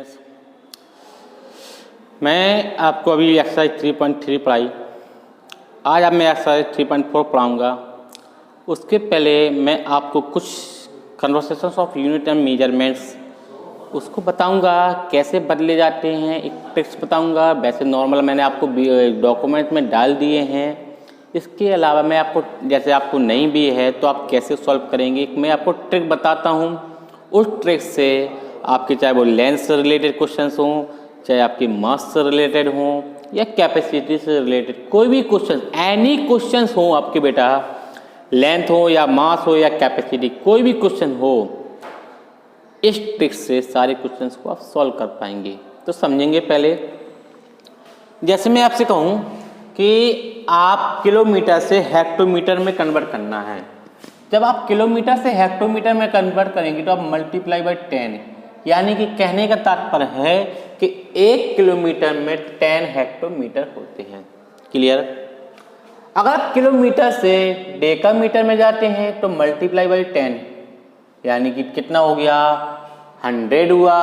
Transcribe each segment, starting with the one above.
Students, मैं आपको अभी एक्सरसाइज 3.3 पढ़ाई। आज अब मैं एक्सरसाइज 3.4 पढ़ाऊँगा। उसके पहले मैं आपको कुछ conversations of unit and measurements उसको बताऊँगा, कैसे बदले जाते हैं, एक ट्रिक्स बताऊँगा। वैसे नॉर्मल मैंने आपको डॉक्यूमेंट में डाल दिए हैं। इसके अलावा मैं आपको, जैसे आपको नहीं भी है तो आप कैसे सॉल्व करेंगे, मैं आपको ट्रिक बताता हूँ। उस ट्रिक से आपके चाहे वो लेंथ से रिलेटेड क्वेश्चंस हों, चाहे आपकी मास से रिलेटेड हों या कैपेसिटी से रिलेटेड कोई भी क्वेश्चन, एनी क्वेश्चंस हो आपके बेटा, लेंथ हो या मास हो या कैपेसिटी, कोई भी क्वेश्चन हो, इस ट्रिक से सारे क्वेश्चंस को आप सॉल्व कर पाएंगे। तो समझेंगे पहले। जैसे मैं आपसे कहूँ कि आप किलोमीटर से हेक्टोमीटर में कन्वर्ट करना है। जब आप किलोमीटर से हेक्टोमीटर में कन्वर्ट करेंगे तो आप मल्टीप्लाई बाय 10, यानी कि कहने का तात्पर्य है कि 1 किलोमीटर में 10 हेक्टोमीटर होते हैं। क्लियर? अगर आप किलोमीटर से डेकामीटर में जाते हैं तो मल्टीप्लाई बाय 10, यानी कि कितना हो गया, 100 हुआ।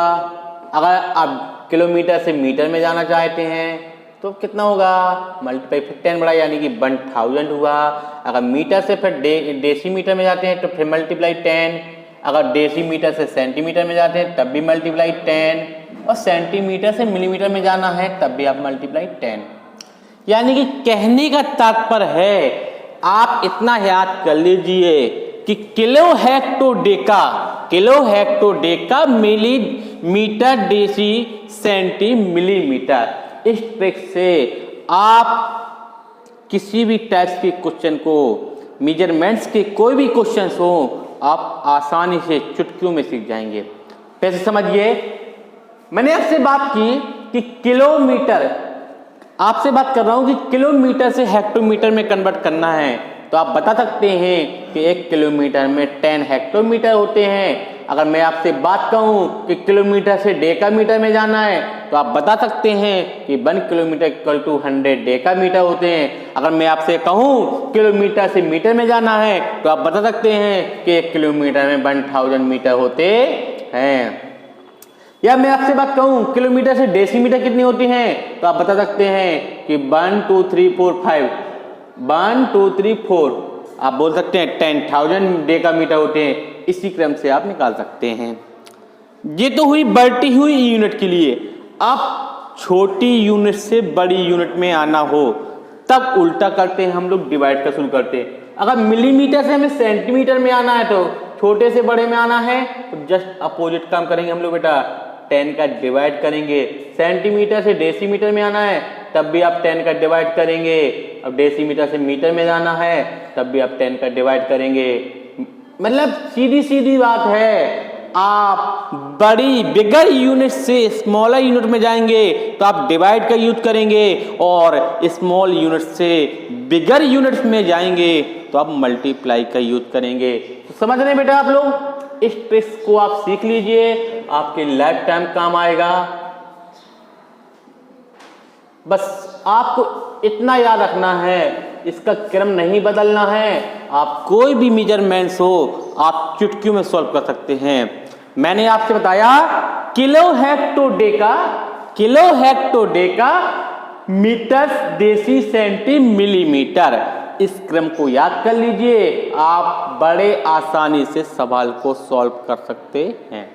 अगर आप किलोमीटर से मीटर में जाना चाहते हैं तो कितना होगा, मल्टीप्लाई फिर 10 बढ़ा, यानी कि 1000 हुआ। अगर मीटर से फिर डेसीमीटर में जाते हैं तो फिर मल्टीप्लाई 10। अगर डेसीमीटर से सेंटीमीटर में जाते हैं तब भी मल्टीप्लाई 10, और सेंटीमीटर से मिलीमीटर में जाना है तब भी आप मल्टीप्लाई 10। यानी कि कहने का तात्पर्य है, आप इतना याद कर लीजिए कि kilo hecto deca millimetre deci centi millimetre. इस ट्रिक से आप किसी भी टाइप्स के क्वेश्चन को, मेजरमेंट्स के कोई भी क्वेश्चंस हो, आप आसानी से चुटकियों में सीख जाएंगे। कैसे समझिए, मैंने आपसे बात की कि किलोमीटर, आपसे बात कर रहा हूं कि किलोमीटर से हेक्टोमीटर में कन्वर्ट करना है, तो आप बता सकते हैं कि 1 किलोमीटर में 10 हेक्टोमीटर होते हैं। अगर मैं आपसे बात कहूं कि किलोमीटर से डेकामीटर में जाना है तो आप बता सकते हैं कि 1 किलोमीटर इक्वल टू 100 डेकामीटर होते हैं। अगर मैं आपसे कहूं किलोमीटर से मीटर में जाना है तो आप बता सकते हैं कि 1 किलोमीटर में 1000 मीटर होते हैं। या मैं आपसे बात कहूं किलोमीटर से डेसीमीटर कितनी होती हैं तो आप बता सकते हैं कि 1 2 3 4 5, 1 2 3 4, आप बोल सकते हैं 10,000 डेकामीटर होते हैं। इसी क्रम से आप निकाल सकते हैं। ये तो हुई बढ़ती हुई यूनिट के लिए। अब छोटी यूनिट से बड़ी यूनिट में आना हो तब उल्टा करते हैं हम लोग, डिवाइड का शुरू करते हैं। अगर मिलीमीटर से हमें सेंटीमीटर में आना है तो छोटे से बड़े में आना है तो जस्ट अपोजिट काम करेंगे हम लोग बेटा, 10 का डिवाइड करेंगे। सेंटीमीटर से डेसीमीटर में आना है तब भी आप 10 का डिवाइड करेंगे। अब डेसीमीटर से मीटर में जाना है तब भी आप 10 का डिवाइड करेंगे। मतलब सीधी सीधी बात है, आप बड़ी बिगर यूनिट से स्मॉलर यूनिट में जाएंगे तो आप डिवाइड का यूज करेंगे, और स्मॉल यूनिट से बिगर यूनिट में जाएंगे तो आप मल्टीप्लाई का यूज करेंगे। तो समझ रहे हैं बेटा आप लोग? इस ट्रिक्स को आप सीख लीजिए, आपके लाइफ टाइम काम आएगा। बस आपको इतना याद रखना है, इसका क्रम नहीं बदलना है। आप कोई भी मेजरमेंट्स हो आप चुटकियों में सॉल्व कर सकते हैं। मैंने आपसे बताया kilo hecto deca metre deci centi millimetre. इस क्रम को याद कर लीजिए, आप बड़े आसानी से सवाल को सॉल्व कर सकते हैं।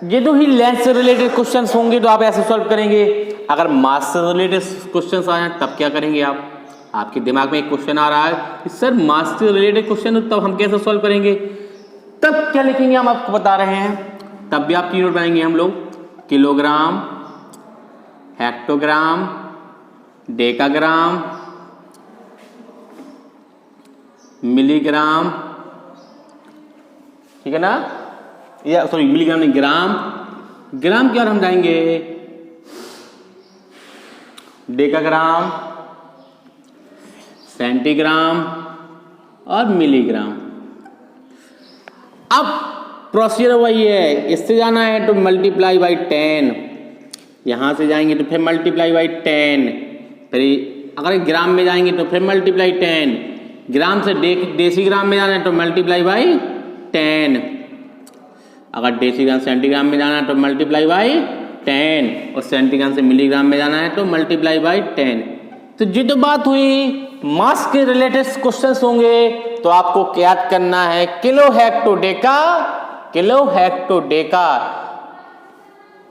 ये तो ही लेंथ से रिलेटेड क्वेश्चंस होंगे तो आप ऐसे सॉल्व करेंगे। अगर मास से रिलेटेड क्वेश्चंस आए तब क्या करेंगे आप? आपके दिमाग में एक क्वेश्चन आ रहा है कि सर मास से रिलेटेड क्वेश्चन हो तब हम कैसे सॉल्व करेंगे, तब क्या लिखेंगे हम आपको बता रहे हैं। तब भी आप यूनिट बनाएंगे हम लोग, किलोग्राम, हेक्टोग्राम, डेकाग्राम, मिलीग्राम, ठीक है ना, या सॉरी मिलीग्राम नहीं, ग्राम क्या हम जाएंगे, डेकाग्राम, सेंटीग्राम और मिलीग्राम। अब प्रोसीजर वही है, इससे जाना है तो मल्टीप्लाई बाई 10, यहां से जाएंगे तो फिर मल्टीप्लाई बाई 10, फिर अगर ग्राम में जाएंगे तो फिर मल्टीप्लाई 10, ग्राम से डेसीग्राम में जाना है तो मल्टीप्लाई बाई 10, अगर डेसीग्राम सेंटीग्राम में जाना है तो मल्टीप्लाई बाई 10 और सेंटीग्राम से मिलीग्राम में जाना है तो मल्टीप्लाई बाई 10। तो ये तो बात हुई मास के रिलेटेड क्वेश्चंस होंगे तो आपको क्या याद करना है, kilo hecto deca, kilo hecto deca,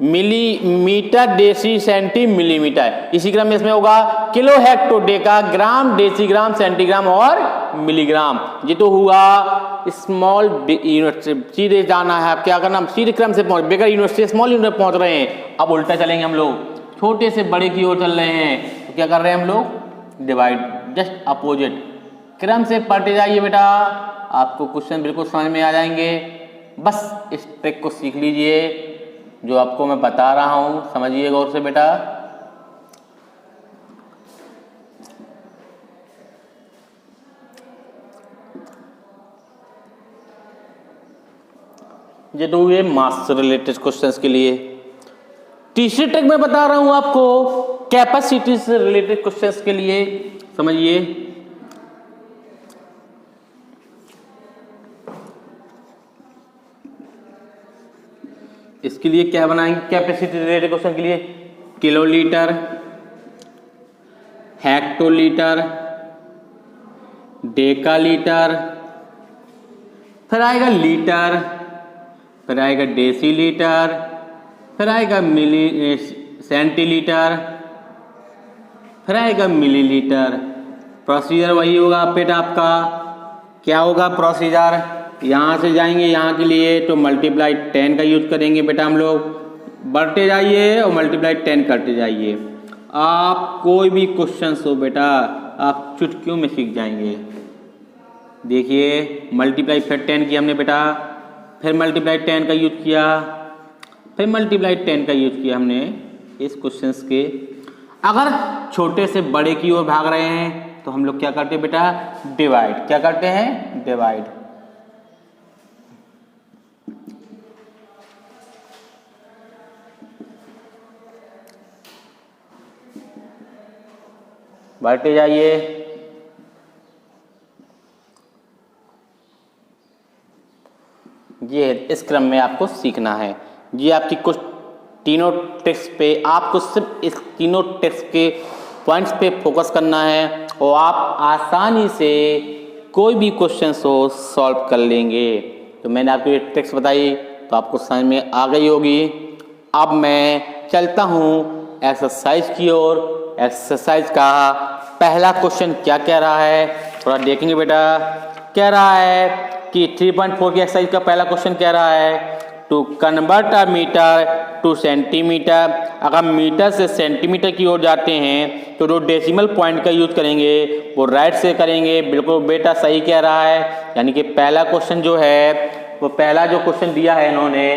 millimetre deci centi millimetre. इसी क्रम में इसमें होगा kilo hecto deca, gram decigram centigram और मिलीग्राम। ये तो हुआ स्मॉल यूनिट से सीधे जाना है, आप क्या करना, सीधे क्रम से पहुंच, बेगर यूनिट से स्मॉल यूनिट पहुंच रहे हैं। अब उल्टा चलेंगे हम लोग, छोटे से बड़े की ओर चल रहे हैं तो क्या कर रहे हैं हम लोग, डिवाइड, जस्ट अपोजिट। क्रम से पढ़ते जाइए बेटा, आपको क्वेश्चन बिल्कुल समझ में आ जाएंगे। बस इस ट्रिक को सीख लीजिए जो आपको मैं बता रहा हूं, समझिए गौर से बेटा। ये तो हुए मास से रिलेटेड क्वेश्चंस के लिए। तीसरी ट्रिक मैं बता रहा हूं आपको कैपेसिटी से रिलेटेड क्वेश्चंस के लिए, समझिए। इसके लिए क्या बनाएंगे कैपेसिटी रिलेटेड क्वेश्चन के लिए, किलोलीटर, हेक्टोलीटर, डेकालीटर, फिर आएगा लीटर, फिर आएगा डेसीलीटर, फिर आएगा सेंटीलीटर, फिर आएगा मिलीलीटर। प्रोसीजर वही होगा बेटा आपका, क्या होगा प्रोसीजर, यहाँ से जाएंगे यहाँ के लिए तो मल्टीप्लाई 10 का यूज करेंगे बेटा हम लोग, बढ़ते जाइए और मल्टीप्लाई 10 करते जाइए। आप कोई भी क्वेश्चन हो बेटा आप चुटकियों में सीख जाएंगे। देखिए मल्टीप्लाई फिर 10 किया हमने बेटा, फिर मल्टीप्लाई 10 का यूज किया, फिर मल्टीप्लाई 10 का यूज किया हमने इस क्वेश्चंस के। अगर छोटे से बड़े की ओर भाग रहे हैं तो हम लोग क्या करते हैं बेटा, डिवाइड, क्या करते हैं, डिवाइड। बढ़ते जाइए, ये इस क्रम में आपको सीखना है। ये आपकी कुछ तीनों टेक्स्ट पे आपको सिर्फ इस तीनों टेक्स्ट के पॉइंट्स पे फोकस करना है और आप आसानी से कोई भी क्वेश्चन हो सॉल्व कर लेंगे। तो मैंने आपको ये टेक्स्ट बताई तो आपको समझ में आ गई होगी। अब मैं चलता हूँ एक्सरसाइज की ओर। एक्सरसाइज का पहला क्वेश्चन क्या कह रहा है थोड़ा देखेंगे बेटा। कह रहा है कि 3.4 की एक्सरसाइज का पहला क्वेश्चन कह रहा है to convert a metre to centimetre. अगर मीटर से सेंटीमीटर की ओर जाते हैं तो जो डेसिमल पॉइंट का यूज करेंगे वो राइट से करेंगे। बिल्कुल बेटा सही कह रहा है, यानी कि पहला क्वेश्चन जो है वो पहला जो क्वेश्चन दिया है इन्होंने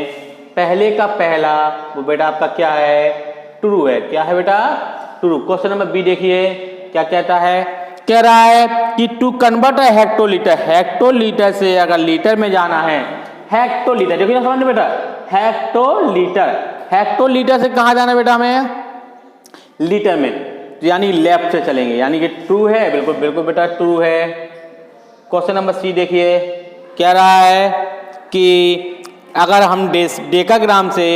पहले का पहला वो बेटा आपका क्या है, ट्रू है। क्या है बेटा, ट्रू। क्वेश्चन नंबर बी देखिए क्या कहता है। कह रहा है कि to convert a hectolitre, hectolitre से अगर लीटर में जाना है, हेक्टोलीटर देखिए समझ बेटा, हेक्टोलीटर, हेक्टोलीटर से कहाँ जाना है बेटा हमें, लीटर में, यानी लेफ्ट से चलेंगे, यानी कि ट्रू है। बिल्कुल बिल्कुल बेटा ट्रू है। क्वेश्चन नंबर सी देखिए कह रहा है कि अगर हम डेकाग्राम से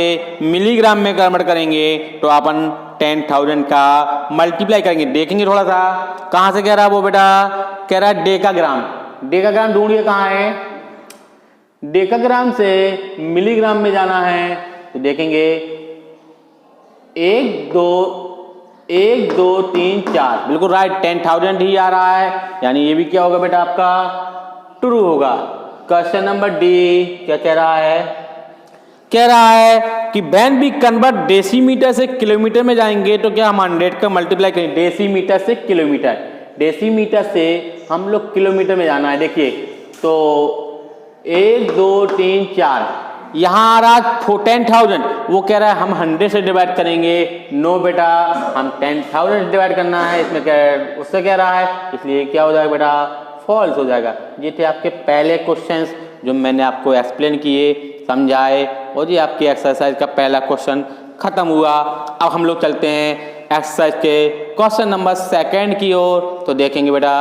मिलीग्राम में कन्वर्ट करेंगे तो अपन 10,000 का मल्टीप्लाई करेंगे। देखेंगे थोड़ा सा कहाँ से कह रहा है वो बेटा, कह रहा है डेकाग्राम। डेकाग्राम ढूंढिए कहाँ है, डेकाग्राम से मिलीग्राम में जाना है तो देखेंगे 1 2 3 4 बिल्कुल राइट, 10,000 ही आ रहा है, यानी ये भी क्या होगा बेटा आपका ट्रू होगा। क्वेश्चन नंबर डी क्या कह रहा है, कह रहा है कि व्हेन वी कन्वर्ट डेसीमीटर से किलोमीटर में जाएंगे तो क्या हम 100 का मल्टीप्लाई करेंगे। डेसीमीटर से किलोमीटर, डेसीमीटर से हम लोग किलोमीटर में जाना है। देखिए तो 1 2 3 4 यहाँ आ रहा 10,000, वो कह रहा है हम 100 से डिवाइड करेंगे। नो बेटा हम 10,000 से डिवाइड करना है, इसमें क्या उससे कह रहा है, इसलिए क्या हो जाएगा बेटा फॉल्स हो जाएगा। ये थे आपके पहले क्वेश्चंस जो मैंने आपको एक्सप्लेन किए, समझाए, और ये आपकी एक्सरसाइज का पहला क्वेश्चन खत्म हुआ। अब हम लोग चलते हैं एक्सरसाइज के क्वेश्चन नंबर 2 की ओर। तो देखेंगे बेटा,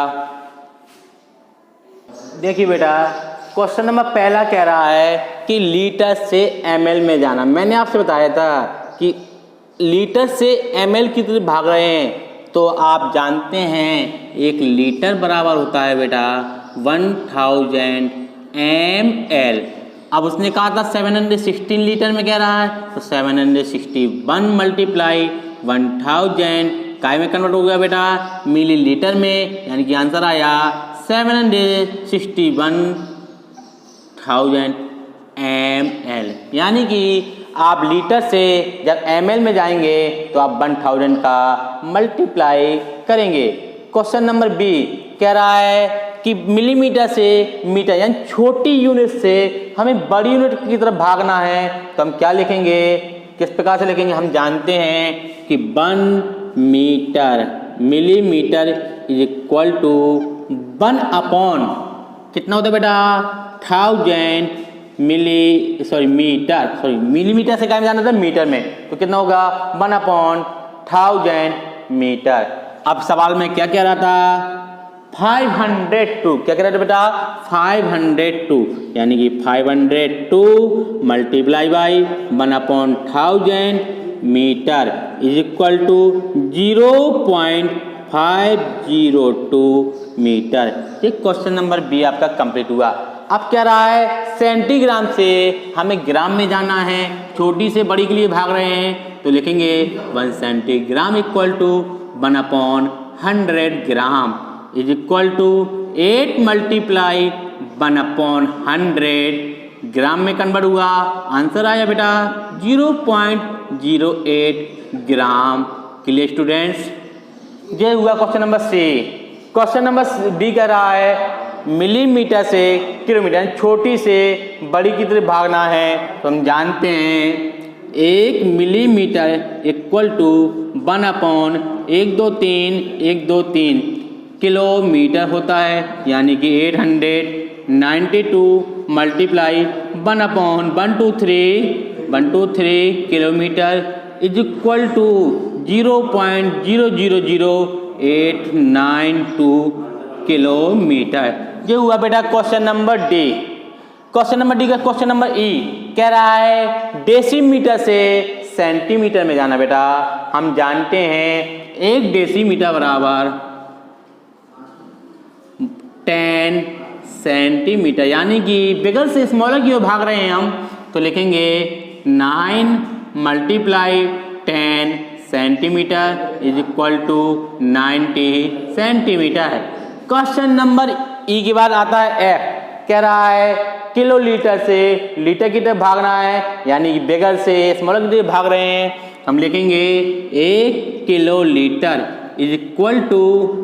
देखिए बेटा क्वेश्चन नंबर पहला कह रहा है कि लीटर से ml में जाना। मैंने आपसे बताया था कि लीटर से ml की तरफ भाग रहे हैं, तो आप जानते हैं एक लीटर बराबर होता है बेटा 1000 ml। अब उसने कहा था 716 लीटर में कह रहा है, तो 761 मल्टीप्लाई 1000 काय में कन्वर्ट हो गया बेटा मिलीलीटर में, यानी कि आंसर आया 761,000 ml। यानी कि आप लीटर से जब ml में जाएंगे तो आप 1000 का मल्टीप्लाई करेंगे। क्वेश्चन नंबर बी कह रहा है कि मिलीमीटर से मीटर यानी छोटी यूनिट से हमें बड़ी यूनिट की तरफ भागना है, तो हम क्या लिखेंगे, किस प्रकार से लिखेंगे। हम जानते हैं कि 1 metre millimetre is equal to 1 upon कितना होता है बेटा 1000 मिलीमीटर से क्या में जाना था मीटर में, तो कितना होगा 1 अपॉन 1000 मीटर। अब सवाल में क्या कह रहा था 502, क्या कह रहा था बेटा 502, यानी कि 502 multiply by 1 upon 1000 metre is equal to 0.502 metre. ये क्वेश्चन नंबर बी आपका कंप्लीट हुआ। अब कह रहा है सेंटीग्राम से हमें ग्राम में जाना है, छोटी से बड़ी के लिए भाग रहे हैं, तो लिखेंगे 1 centigram equal to 1 upon 100 gram is equal to 8 multiply 1 upon 100 gram में कन्वर्ट हुआ, आंसर आया बेटा 0.08 ग्राम। क्लियर स्टूडेंट्स, ये हुआ question number C. Question number D कह रहा है मिलीमीटर से किलोमीटर छोटी से बड़ी की तरफ भागना है, तो हम जानते हैं 1 millimetre equal to 1 upon 123 kilometre होता है, यानी कि 892 multiply 1 upon 123 kilometre is equal to 0.000892 kilometre. ये हुआ बेटा question number D. Question number D का क्वेश्चन नंबर ई कह रहा है डेसीमीटर से सेंटीमीटर में जाना। बेटा हम जानते हैं 1 डेसीमीटर बराबर 10 सेंटीमीटर, यानी कि बिगर से स्मॉलर की ओर भाग रहे हैं हम, तो लिखेंगे 9 multiply 10 centimetre is equal to 90 centimetre है। क्वेश्चन नंबर ई के बाद आता है एफ, कह रहा है किलोलीटर से लीटर की तरफ भागना है, यानी कि बिगर से स्मॉलर की तरफ भाग रहे हैं, हम लिखेंगे 1 किलोलीटर इज इक्वल टू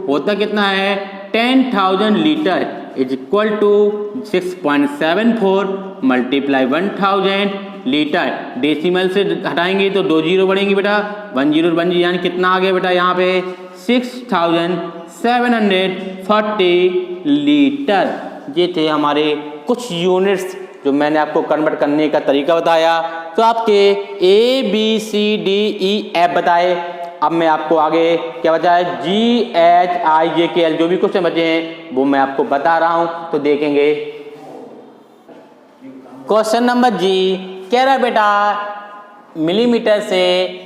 होता कितना है 10,000 litre is equal to 6.74 multiply 1000 litre. Decimal से हटाएंगे तो 2 जीरो बढ़ेंगे बेटा, 1 जीरो 1 जीरो, यानी कितना आ गया बेटा यहाँ पे 6740 लीटर। ये थे हमारे कुछ यूनिट्स जो मैंने आपको कन्वर्ट करने का तरीका बताया। तो आपके ABCDEF बताए। अब मैं आपको आगे क्या बताया GHIJKL जो भी क्वेश्चन बचे हैं वो मैं आपको बता रहा हूं, तो देखेंगे। क्वेश्चन नंबर जी कह रहा है बेटा मिलीमीटर से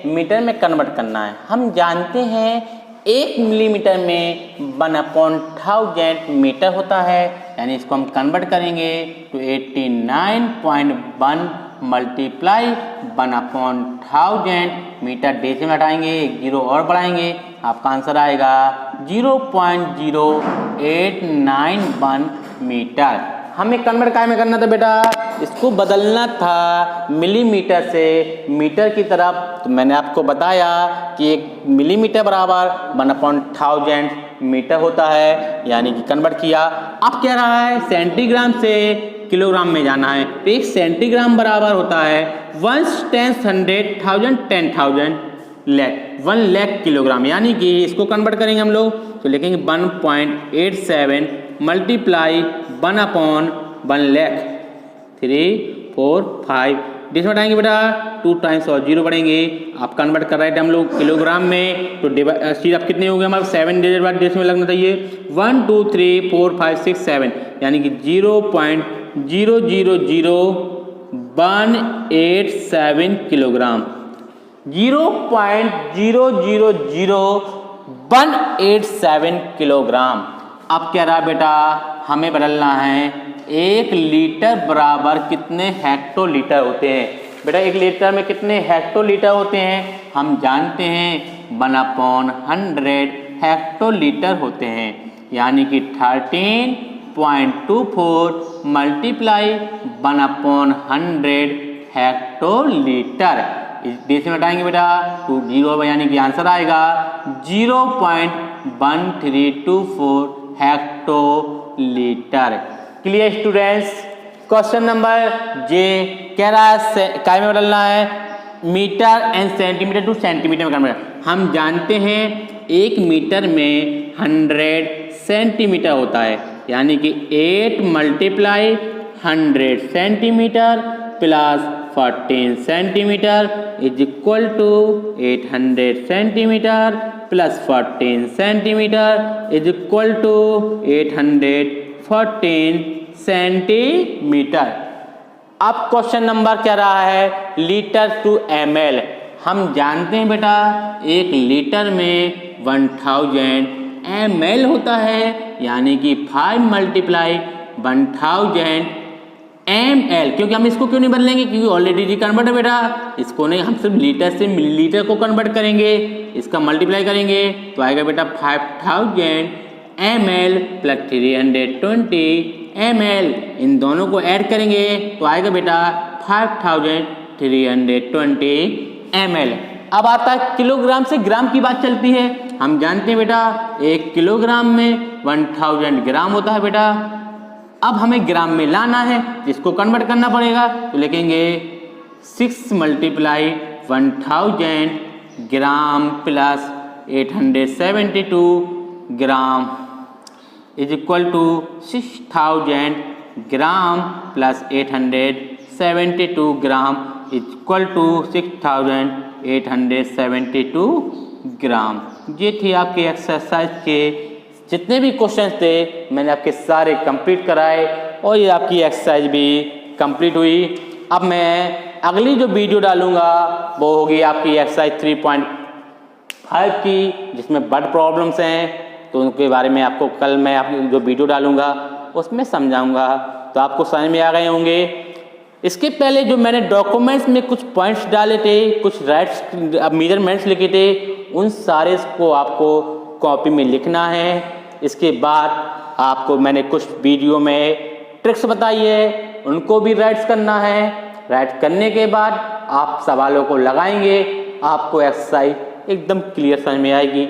मीटर में कन्वर्ट करना है। हम जानते हैं 1 मिलीमीटर में 1/1000 मीटर होता है, यानी इसको हम कन्वर्ट करेंगे तो 89.1 मल्टीप्लाई 1/1000 मीटर। डेसिमल हटाएंगे 1 जीरो और बढ़ाएंगे, आपका आंसर आएगा 0.0891 मीटर। हमें कन्वर्ट काय में करना था बेटा, इसको बदलना था मिलीमीटर से मीटर की तरफ। तो मैंने आपको बताया कि 1 मिलीमीटर बराबर 1/1000 मीटर होता है, यानी कि कन्वर्ट किया। अब कह रहा है सेंटीग्राम से किलोग्राम में जाना है, तो 1 सेंटीग्राम बराबर होता है 1 10 100,000 10,000 लाख 1 लाख किलोग्राम, यानी कि इसको कन्वर्ट करेंगे हम लोग तो लिखेंगे 1.87 मल्टीप्लाई 1/1 लाख 345। डिस हटाएंगे बेटा 2 टाइम्स और 0 बढ़ेंगे। आप कन्वर्ट कर रहे थे हम लोग किलोग्राम में, तो सीध आप कितने हो गए हमारे 7 डिजिट बाद डेसिमल लगना चाहिए 1 2 3 4 5 6 7, यानी कि 0.7 0.0000187 किलोग्राम, 0.0000187 किलोग्राम। अब क्या रहा बेटा, हमें बदलना है 1 लीटर बराबर कितने हेक्टोलीटर होते हैं। बेटा 1 लीटर में कितने हेक्टोलीटर होते हैं, हम जानते हैं 1/100 हेक्टोलीटर होते हैं, यानी कि 13.24 मल्टीप्लाई 1/100 हेक्टोलीटर। इस बेस में हटाएंगे बेटा तो 0 यानी कि आंसर आएगा 0.1324 hectolitre. Clear students. Question number J कह रहा है काय में बदलना है, metre and centimetre to centimetre में कन्वर्ट। हम जानते हैं 1 मीटर में 100 सेंटीमीटर होता है, यानी कि 8 multiply 100 centimetre plus 14 centimetre is equal to 800 centimetre plus 14 centimetre is equal to 814 centimetre. अब क्वेश्चन नंबर क्या रहा है, लीटर टू ml। हम जानते हैं बेटा 1 लीटर में 1000 ml होता है, यानी कि 5 मल्टीप्लाई 1000 ml। क्योंकि हम इसको क्यों नहीं बदलेंगे, क्योंकि ऑलरेडी कन्वर्ट है बेटा, इसको नहीं, हम सिर्फ लीटर से मिलीलीटर को कन्वर्ट करेंगे, इसका मल्टीप्लाई करेंगे तो आएगा बेटा 5000 ml प्लस 320 ml। इन दोनों को ऐड करेंगे तो आएगा बेटा 5320 ml। अब आता है किलोग्राम से ग्राम की बात चलती है। हम जानते हैं बेटा 1 किलोग्राम में 1000 ग्राम होता है बेटा। अब हमें ग्राम में लाना है, जिसको कन्वर्ट करना पड़ेगा, तो लिखेंगे 6 multiply 1000 gram plus 872 gram is equal to 6000 gram plus 872 gram is equal to 6872 gram. ये थी आपके एक्सरसाइज के जितने भी क्वेश्चंस थे, मैंने आपके सारे कंप्लीट कराए और ये आपकी एक्सरसाइज भी कंप्लीट हुई। अब मैं अगली जो वीडियो डालूंगा वो होगी आपकी एक्सरसाइज 3.5 की, जिसमें बर्ड प्रॉब्लम्स हैं, तो उनके बारे में आपको कल मैं आपकी जो वीडियो डालूंगा उसमें समझाऊंगा, तो आपको समझ में आ गए होंगे। इसके पहले जो मैंने डॉक्यूमेंट्स में कुछ पॉइंट्स डाले थे, कुछ राइट्स मेजरमेंट्स लिखे थे, उन सारे को आपको कॉपी में लिखना है। इसके बाद आपको मैंने कुछ वीडियो में ट्रिक्स बताई है, उनको भी राइट्स करना है। राइट करने के बाद आप सवालों को लगाएंगे, आपको एक्सरसाइज एकदम क्लियर समझ में आएगी।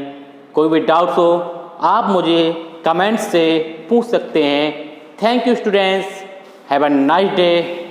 कोई भी डाउट्स हो आप मुझे कमेंट्स से पूछ सकते हैं। Thank you students, have a nice day.